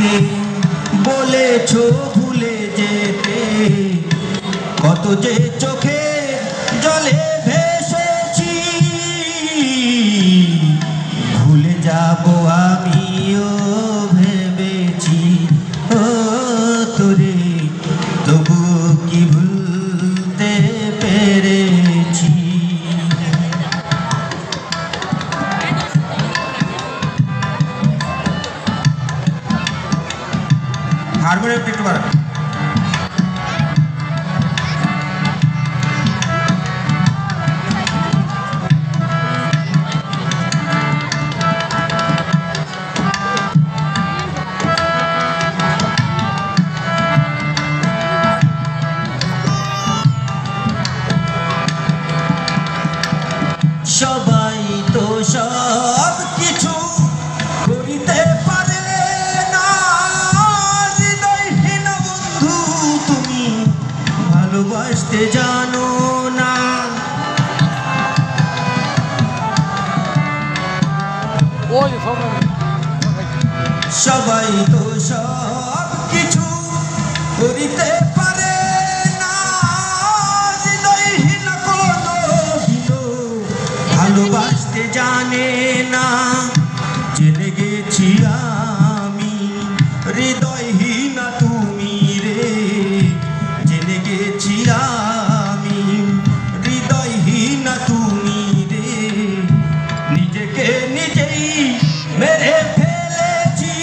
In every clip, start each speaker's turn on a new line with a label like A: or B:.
A: আমাকে বলেছো ভুলে যেতে, কত যে চোখে জলে ভেসেছি, ভুলে যাব আমিও ভেবেছি। ও তোরে তবু কি ভুলতে পেরেছি। হারমোনিয়াম একটু বাড়া। সবাই তো সব কিছু করিতে পারে না, হৃদয়হীন বন্ধু তুমি ভালোবাসতে জানো না। সবাই তো সব কিছু করিতে পারে না, হৃদয়হীন কোনো ভালোবাসতে জানে না। জেনে গেছি আমি হৃদয়হীনা তুমি রে, জেনে গেছি আমি হৃদয়হীনা তুমি রে। নিজেকে নিজেই মেরে ফেলেছি,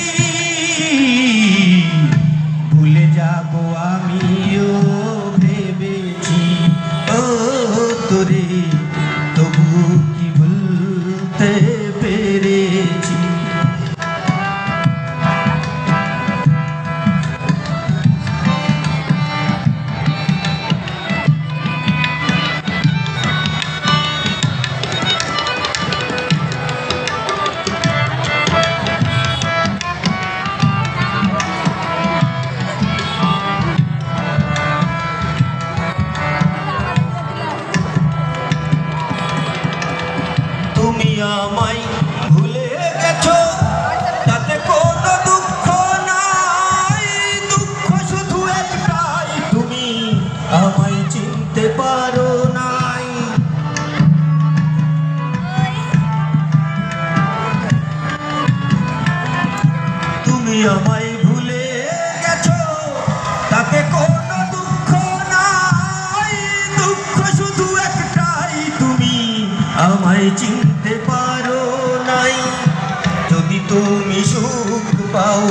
A: ভুলে যাব আমিও ভেবেছি। ও তোরে তবু কি ভুলতে পেরেছি। তুমি আমায় ভুলে গেছো তাতে কোনো দুঃখ নাই, দুঃখ শুধু একটাই তুমি আমায় চিনতে পারো নাই। তুমি আমায় ভুলে গেছো তাতে কোনো দুঃখ নাই, দুঃখ শুধু একটাই তুমি আমায় চিনতে পারো নাই। যদি তুমি সুখ পাও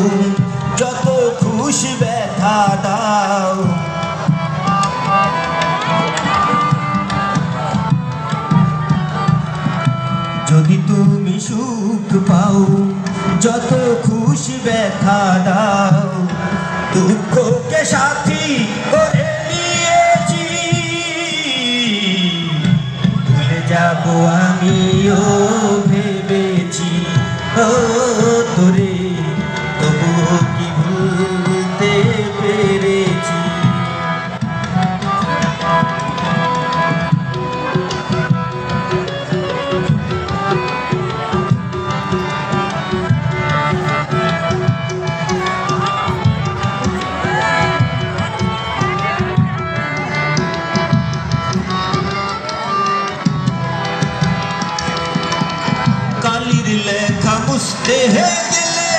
A: যত খুশি ব্যথা দাও, যদি তুমি সুখ পাও যত খুশি ব্যথা দাও, দুঃখকে সাথী করে নিয়েছি, ভুলে যাব আমিও ভেবেছি। ও তোরে তবু কি ভুলতে পেরেছি। কালির লেখা মুছতে গেলে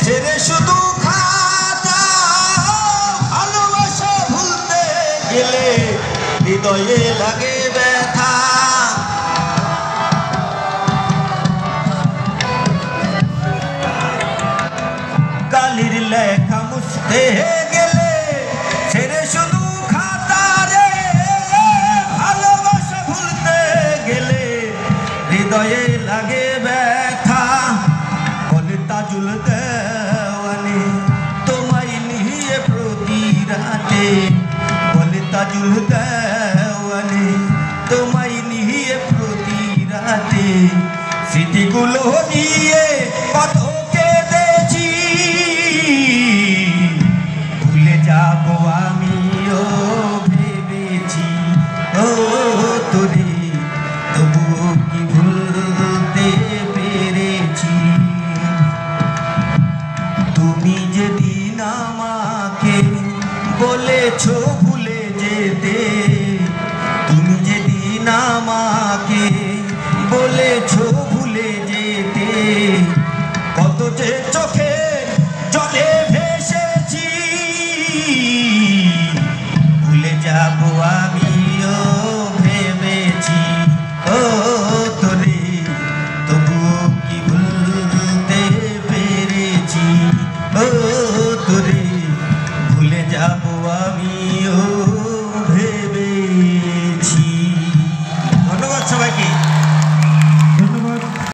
A: ছেড়ে শুধু খাতা, ভালোবাসা ভুলতে গেলে হৃদয়ে লাগে ব্যথা। কালির লেখা মুছতে গেলে ছেড়ে শুধু খাতা রে, ভালোবাসা ভুলতে গেলে হৃদয়ে লাগে ব্যথা। বলে তাজুল দেওয়ানে তোমায় নিয়ে প্রতি রাতে, বলে তাজুল দেওয়ানে তোমায় নিয়ে প্রতি রাতে, স্মৃতিগুলো নিয়ে কত কেঁদেছি, ভুলে যাব আমিও ভেবেছি। ও তোরে তবু কি ভুলতে পেরেছি। তুমি আমি ও